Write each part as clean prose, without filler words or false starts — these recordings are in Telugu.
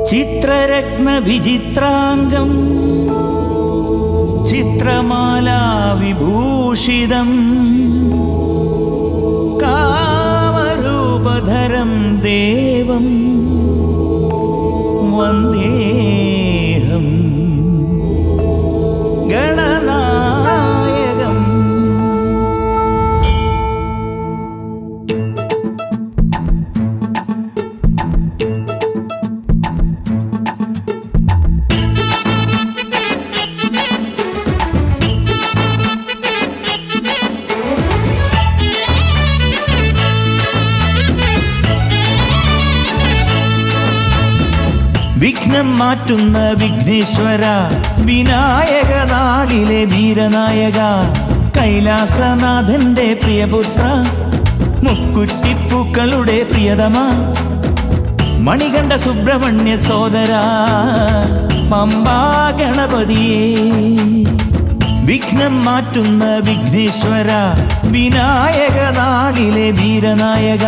ചിത്രരത്ന വിചിത്രാംഗം ചിത്രമാലാ വിഭൂഷിതം കാമരൂപധരം ദേവം വന്ദേഹം ഗണനായകം. വിഘ്നം മാറ്റുന്ന വിഘ്നേശ്വര, വിനായക നാളിലെ വീരനായക, കൈലാസനാഥന്റെ പ്രിയപുത്ര, മുക്കുറ്റിപ്പൂക്കളുടെ പ്രിയതമ, മണികണ്ഠ സുബ്രഹ്മണ്യ സോദര, പമ്പാ ഗണപതിയേ. വിഘ്നം മാറ്റുന്ന വിഘ്നേശ്വര, വിനായക നാളിലെ വീരനായക,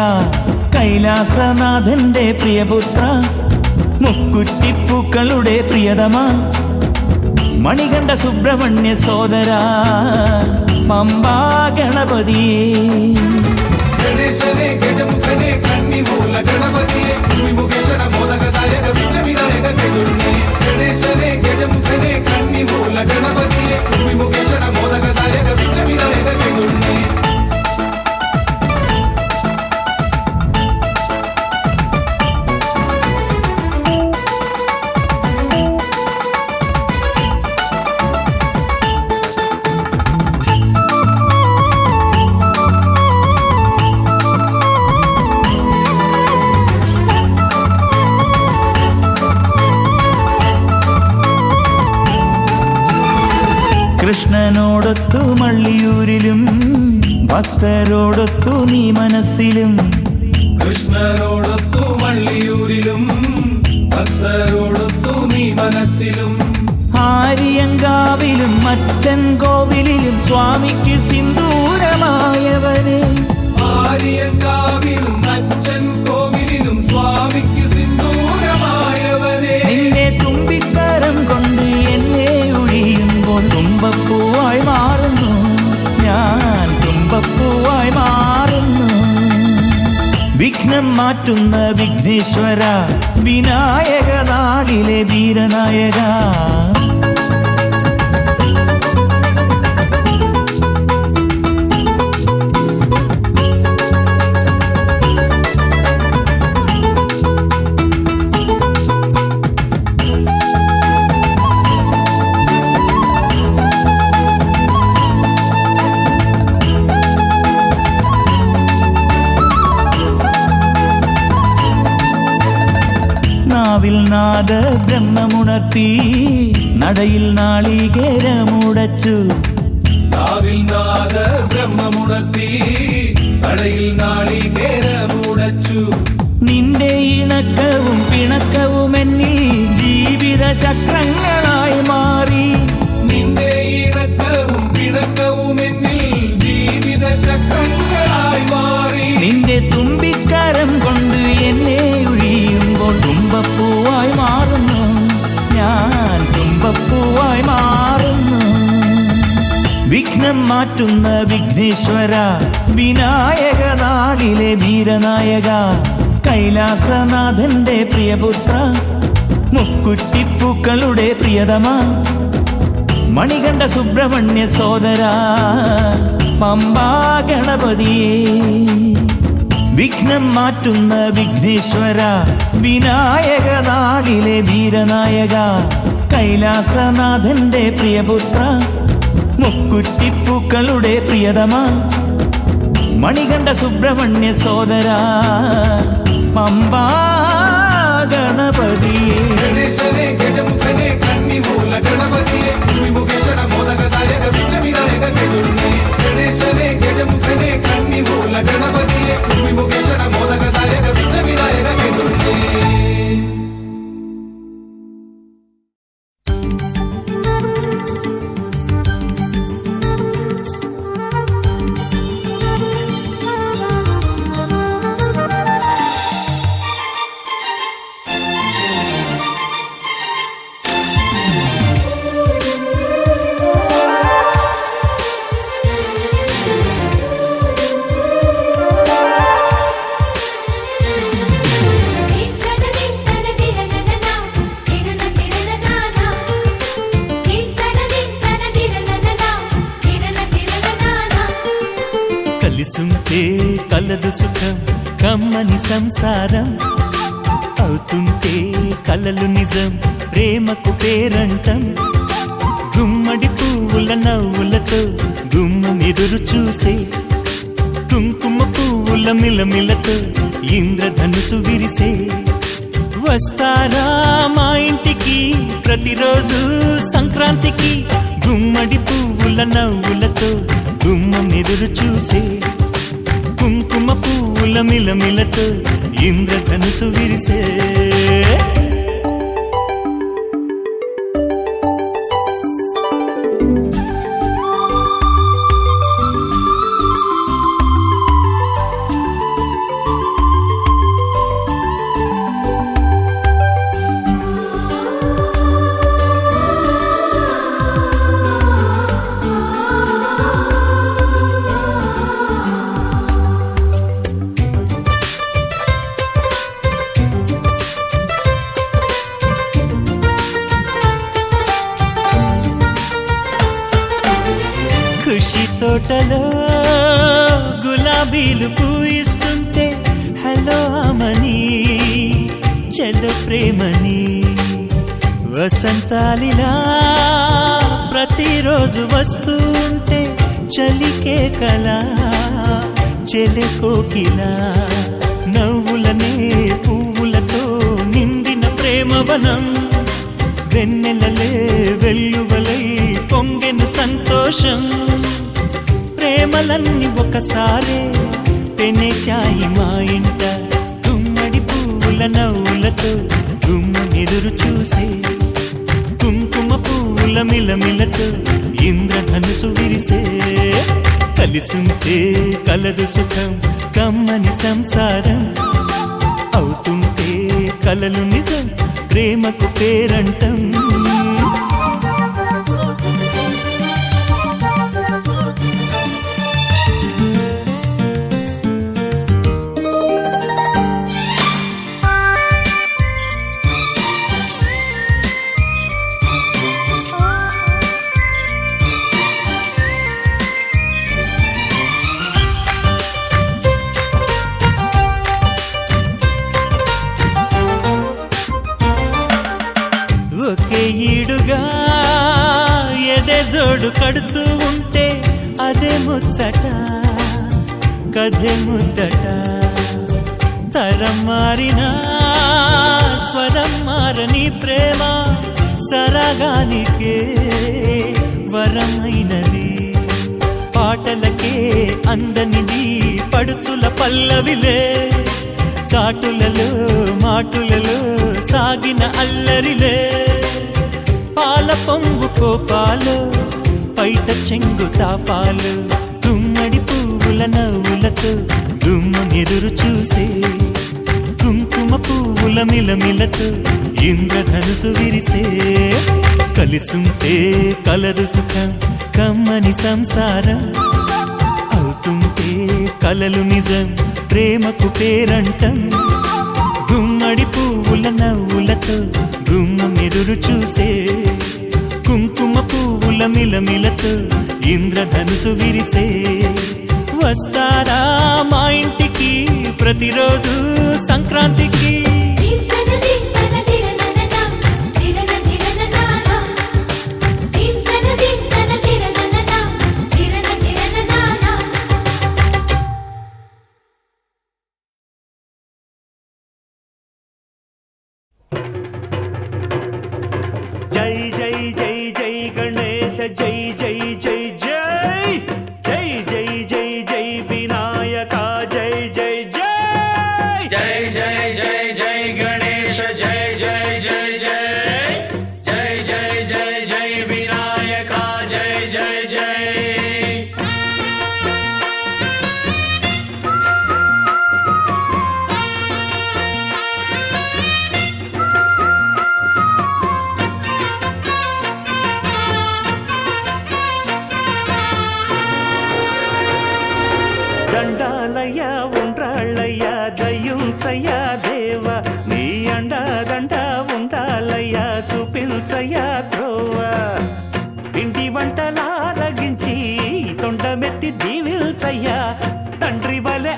കൈലാസനാഥന്റെ പ്രിയപുത്ര, മുക്കുറ്റിപ്പൂക്കളുടെ പ്രിയതമ, മണികണ്ഠ സുബ്രഹ്മണ്യ സോദര, പമ്പാ ഗണപതിയേ. ഗണേശനെ ഗജമുഖനെ കന്നിമൂല ഗണപതിയെ വിമുഖേശ്വര മോദകദായക വിഘ്നവിനായക കൈതൊഴുന്നേ. ഗണേശനെ ഗജമുഖനെ കന്നിമൂല ഗണപതിയെ വിമുഖേശ്വര മോദകദായക വിഘ്നവിനായക കൈതൊഴുന്നേ. കൃഷ്ണനോടൊത്തു മള്ളിയൂരിലും ഭക്തരോടൊത്തു നീ മനസ്സിലും. കൃഷ്ണനോടൊത്തു മള്ളിയൂരിലും ഭക്തരോടൊത്തു നീ മനസ്സിലും. ആര്യങ്കാവിലും അച്ഛൻ കോവിലിലും സ്വാമിക്ക് സിന്ദൂരമായവരെ. ആര്യങ്കാവിലും അച്ഛൻ കോവിലിലും സ്വാമിക്ക് സിന്ദൂരമായവരെ. നിന്നെ തുമ്പിക്കരം കൊണ്ട് എന്നെ ഒഴിയുമ്പോൾ തുമ്പപ്പൂവായി മാറുന്നു ഞാൻ, തുമ്പപ്പൂവായി മാറുന്നു. വിഘ്നം മാറ്റുന്ന വിഘ്നേശ്വര, വിനായക നാളിലെ വീരനായക. നാവിൽ നാദ ബ്രഹ്മമുണർത്തി നടയിൽ നാളികേരമുടച്ചു. നാവിൽ നാദ ബ്രഹ്മമുണർത്തി നടയിൽ നാളികേരമുടച്ചു. നിന്റെ ഇണക്കവും പിണക്കവും എന്നിൽ ജീവിത ചക്രങ്ങളായി മാറി. നിന്റെ ഇണക്കവും പിണക്കവും എന്നിൽ ജീവിത ചക്രങ്ങളായി മാറി. നിന്റെ തുമ്പിക്കരം കൊണ്ട് എന്നെ ഒഴിയുമ്പോൾ തുമ്പപ്പൂവായി മാറുന്നു ഞാൻ, തുമ്പപ്പൂവായി മാറുന്നു. വിഘ്നം മാറ്റുന്ന വിഘ്നേശ്വര, വിനായക നാളിലെ വീരനായക, കൈലാസനാഥന്റെ പ്രിയപുത്ര, മുക്കുറ്റിപ്പൂക്കളുടെ പ്രിയതമ, മണികണ്ഠ സുബ്രഹ്മണ്യ സോദര, പമ്പാ ഗണപതിയേ. വിഘ്നം മാറ്റുന്ന വിഘ്നേശ്വര, വിനായക നാളിലെ വീരനായക, കൈലാസനാഥന്റെ പ്രിയപുത്ര, മുക്കുറ്റിപ്പൂക്കളുടെ പ്രിയതമ, മണികണ്ഠ സുബ്രഹ്മണ്യ സോദര, പമ്പാ ഗണപതിയേ. ഗണേശനെ ഗജമുഖനെ കന്നിമൂല ഗണപതിയെ വിമുഖേശ്വര മോദകദായക വിഘ്നവിനായക കൈതൊഴുന്നേ. ഗണേശനെ ഗജമുഖനെ കന്നിമൂല ഗണപതിയെ വിമുഖേശ്വര മോദകദായക വിഘ്നവിനായക കൈതൊഴുന്നേ. కలదు సుఖం కమ్మని సంసారం అవుతుంటే కలలు నిజం ప్రేమకు పేరంటం గుమ్మడి పువ్వుల నవ్వులతో గుమ్మం ఎదురు చూసే కుంకుమ పువ్వుల మిలమిలతో ఇంద్రధనుసు విరిసే వస్తారా మా ఇంటికి ప్రతిరోజు సంక్రాంతికి గుమ్మడి పువ్వుల నవ్వులతో గుమ్మం ఎదురు చూసే కుంకుమ పువ్వుల మిలమిలతో ఇంద్రధనుసు విరిసే ఖుషి తోటలో గులాబీలు పూయిస్తుంటే హలో అమని చెల్లు ప్రేమని వసంతాలిలా ప్రతిరోజు వస్తూ ఉంటే చలికే కలా చెలె కోకిలా నవ్వులనే పువ్వులతో నిండిన ప్రేమవనం వెన్నెలలే వెల్లువలై పొంగెను సంతోషం ప్రేమలన్నీ ఒకసారే పెనేశాయి మా ఇంట గుమ్మడి పువ్వుల నవ్వులతో గుమ్మనెదురు చూసే కుంకుమ పువ్వుల మిలమిలతో ఇంద్రధనుసు విరిసే కలిసుంటే కలదు సుఖం కమ్మని సంసారం అవుతుంటే కలలు నిజం ప్రేమకు పేరంటం ఒకే ఈడుగా ఎదే జోడు కడుతూ ఉంటే అదే ముచ్చట కథే ముద్దట తరం మారినా స్వరం మారని ప్రేమ సరగానికే వరమైనది పాటలకే అందనిది పడుచుల పల్లవిలే చాటులలో మాటులలో సాగిన అల్లరిలే పాల పొంగు కోపాలు పైట చెంగు తాపాలు గుమ్మడి పువ్వుల నవ్వులతో గుమ్మనెదురు చూసే కుంకుమ పువ్వుల మిలమిలతో ఇంద్రధనుసు విరిసే కలిసుంటే కలదు సుఖం కమ్మని సంసారం అవుతుంటే కలలు నిజం ప్రేమకు పేరంటం గుమ్మడి పువ్వుల నవ్వులతో గుమ్మం ఎదురు చూసే కుంకుమ పువ్వుల మిలమిలతో ఇంద్రధనుసు విరిసే వస్తారా మా ఇంటికి ప్రతిరోజు సంక్రాంతికి జై జై జై జై గణేశ జై జై జై జై జై జై జై జై వినాయక జై జై జై జై జై జై జై గణేశ జై జై జై జై జై జై జై జై వినాయక జై జై జై దండాలయ్య ఉండ్రాళ్ళయ్య దయ్యుంచయ్య దేవ నీ అండదండ ఉండాలయ్య చూపించయ్య ధ్రువ పిండి వంటలారగించి తొండమెత్తి దీవిల్చయ్య తండ్రి వలె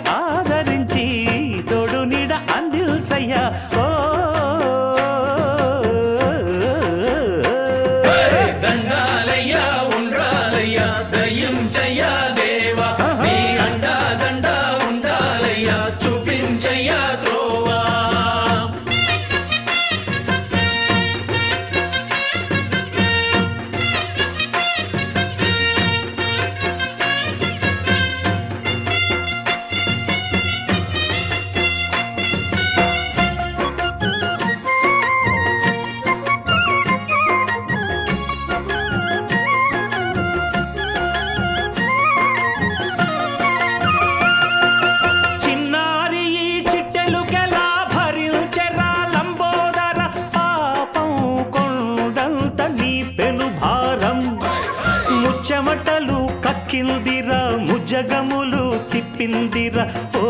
నిలిపిందిరా ఓ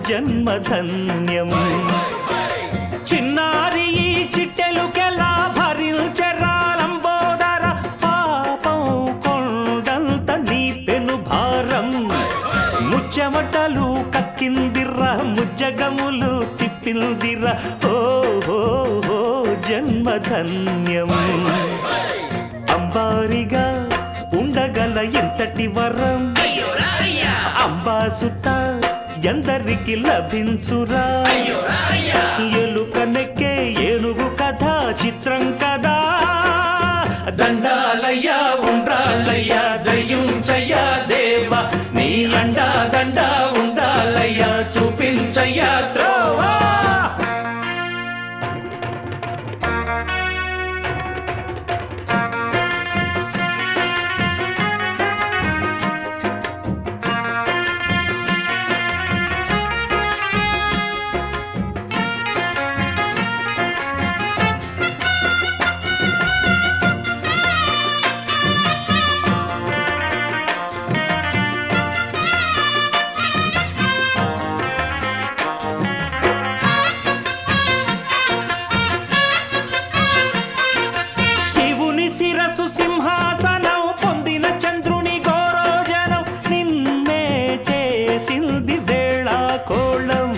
జన్మధన్యం చిన్నారి ఈ చిట్టెలుకెలా భరించరా లంబోదర పాపం కొండంత నీ పెను భారం ముచ్చమటలు కక్కిందిరా ముజ్జగములు తిప్పిందిరా ఓ జన్మధన్యం అంబారిగా ఉండగల ఎంతటి వరం అంబాసుత ఎందరికి లభించురా ఎలుకనెక్కే ఏనుగు కథ చిత్రం కదా దండాలయ్యా ఉండాలయ్యా దయ్యుంచయ్యా దేవా నీ అండా దండా ఉండాలయ్యా చూపించయ్యా త్రోవా శిరసు సింహాసనం పొందిన చంద్రుని గౌరోజనం నిన్నే చేసింది వేళ కోళం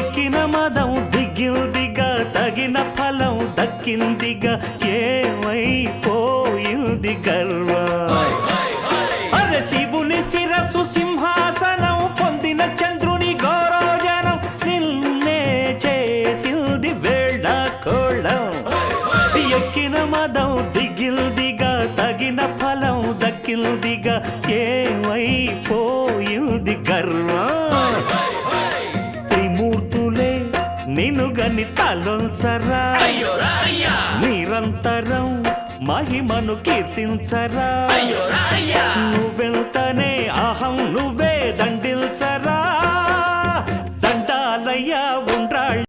ఎక్కిన మదం దిగిందిగా తగిన ఫలం దక్కిందిగా ఏమైపోయింది గర్వం అరే శివుని శిరసు సింహాసనం పొందిన చంద్రుని గౌరోజనం నిన్నే చేసింది వేళ కోళం ఎక్కిన మదం దిగిల్దిగా తగిన ఫలం దక్కిల్దిగా ఏమైపోయింది గర్వం త్రిమూర్తులే నిన్నుగని తలొంచరా నిరంతరం మహిమను కీర్తించరా నువ్వెళ్తనే అహం నువ్వే దండిల్చరా దండాలయ్యా ఉండ్రాళ్ళ